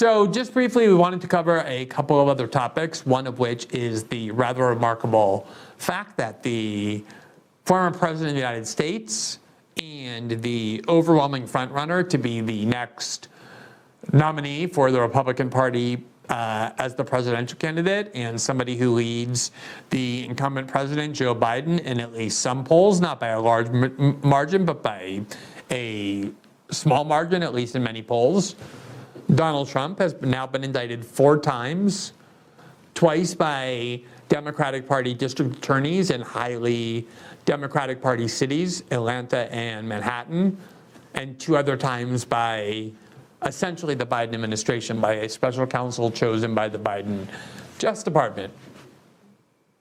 So just briefly, we wanted to cover a couple of other topics, one of which is the rather remarkable fact that the former president of the United States and the overwhelming frontrunner to be the next nominee for the Republican Party as the presidential candidate, and somebody who leads the incumbent president, Joe Biden, in at least some polls, not by a large margin, but by a small margin, at least in many polls. Donald Trump has now been indicted 4 times, twice by Democratic Party district attorneys in highly Democratic Party cities, Atlanta and Manhattan, and 2 other times by essentially the Biden administration, by a special counsel chosen by the Biden Justice Department.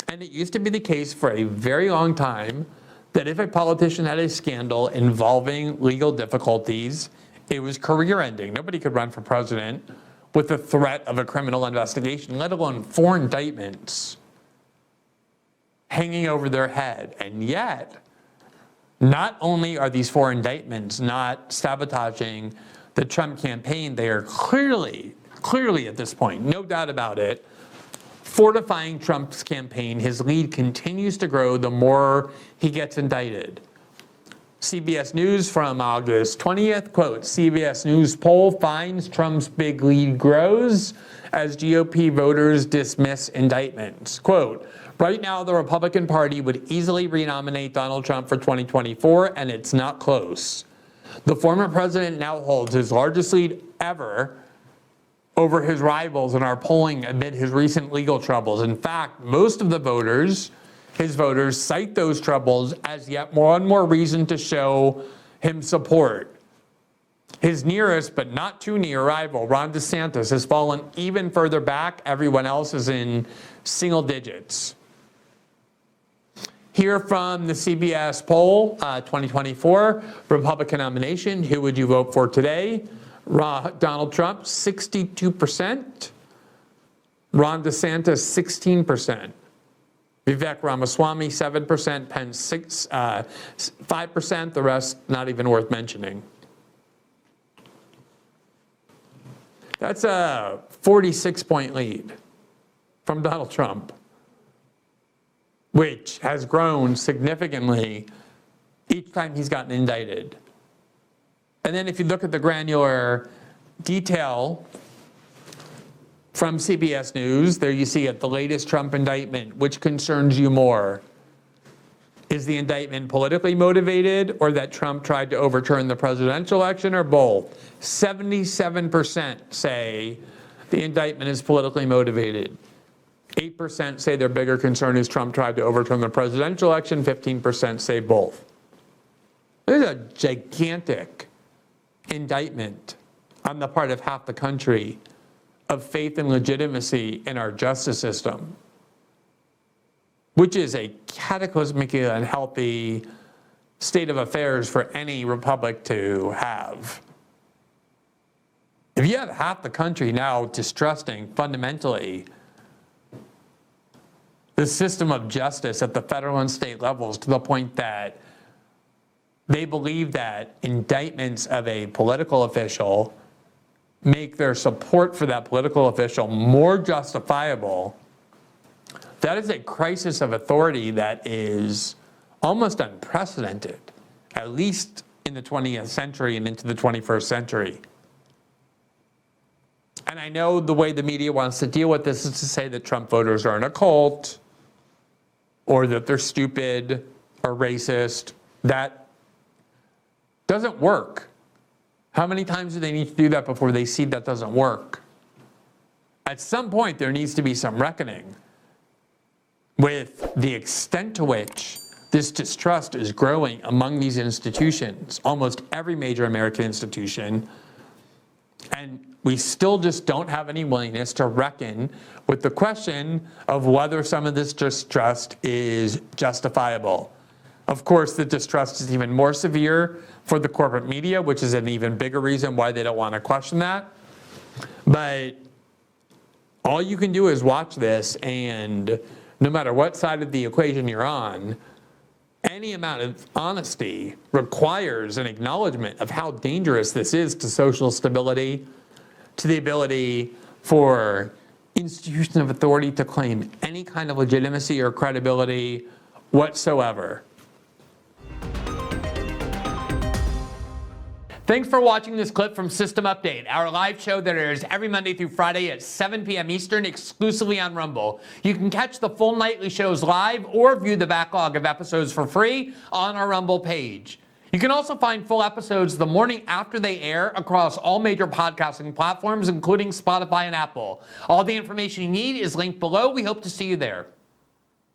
And it used to be the case for a very long time that if a politician had a scandal involving legal difficulties, it was career-ending. Nobody could run for president with the threat of a criminal investigation, let alone 4 indictments hanging over their head. And yet, not only are these 4 indictments not sabotaging the Trump campaign, they are clearly at this point, no doubt about it, fortifying Trump's campaign. His lead continues to grow the more he gets indicted. CBS News from August 20th, quote, CBS News poll finds Trump's big lead grows as GOP voters dismiss indictments. Quote, right now the Republican Party would easily renominate Donald Trump for 2024, and it's not close. The former president now holds his largest lead ever over his rivals in our polling amid his recent legal troubles. In fact, most of the voters, his voters, cite those troubles as yet one more reason to show him support. His nearest but not too near rival, Ron DeSantis, has fallen even further back. Everyone else is in single digits. Here from the CBS poll, 2024, Republican nomination, who would you vote for today? Donald Trump, 62%. Ron DeSantis, 16%. Vivek Ramaswamy, 7%. Pence, 5%. The rest, not even worth mentioning. That's a 46-point lead from Donald Trump, which has grown significantly each time he's gotten indicted. And then if you look at the granular detail from CBS News, there you see at the latest Trump indictment, which concerns you more? Is the indictment politically motivated, or that Trump tried to overturn the presidential election, or both? 77% say the indictment is politically motivated. 8% say their bigger concern is Trump tried to overturn the presidential election. 15% say both. There's a gigantic indictment on the part of half the country of faith and legitimacy in our justice system, which is a cataclysmically unhealthy state of affairs for any republic to have. If you have half the country now distrusting fundamentally the system of justice at the federal and state levels to the point that they believe that indictments of a political official make their support for that political official more justifiable, that is a crisis of authority that is almost unprecedented, at least in the 20th century and into the 21st century. And I know the way the media wants to deal with this is to say that Trump voters are in a cult, or that they're stupid or racist. That doesn't work. How many times do they need to do that before they see that doesn't work? At some point, there needs to be some reckoning with the extent to which this distrust is growing among these institutions, almost every major American institution, and we still just don't have any willingness to reckon with the question of whether some of this distrust is justifiable. Of course, the distrust is even more severe for the corporate media, which is an even bigger reason why they don't want to question that. But all you can do is watch this, and no matter what side of the equation you're on, any amount of honesty requires an acknowledgement of how dangerous this is to social stability, to the ability for institutions of authority to claim any kind of legitimacy or credibility whatsoever. Thanks for watching this clip from System Update, our live show that airs every Monday through Friday at 7 p.m. Eastern exclusively on Rumble. You can catch the full nightly shows live or view the backlog of episodes for free on our Rumble page. You can also find full episodes the morning after they air across all major podcasting platforms, including Spotify and Apple. All the information you need is linked below. We hope to see you there.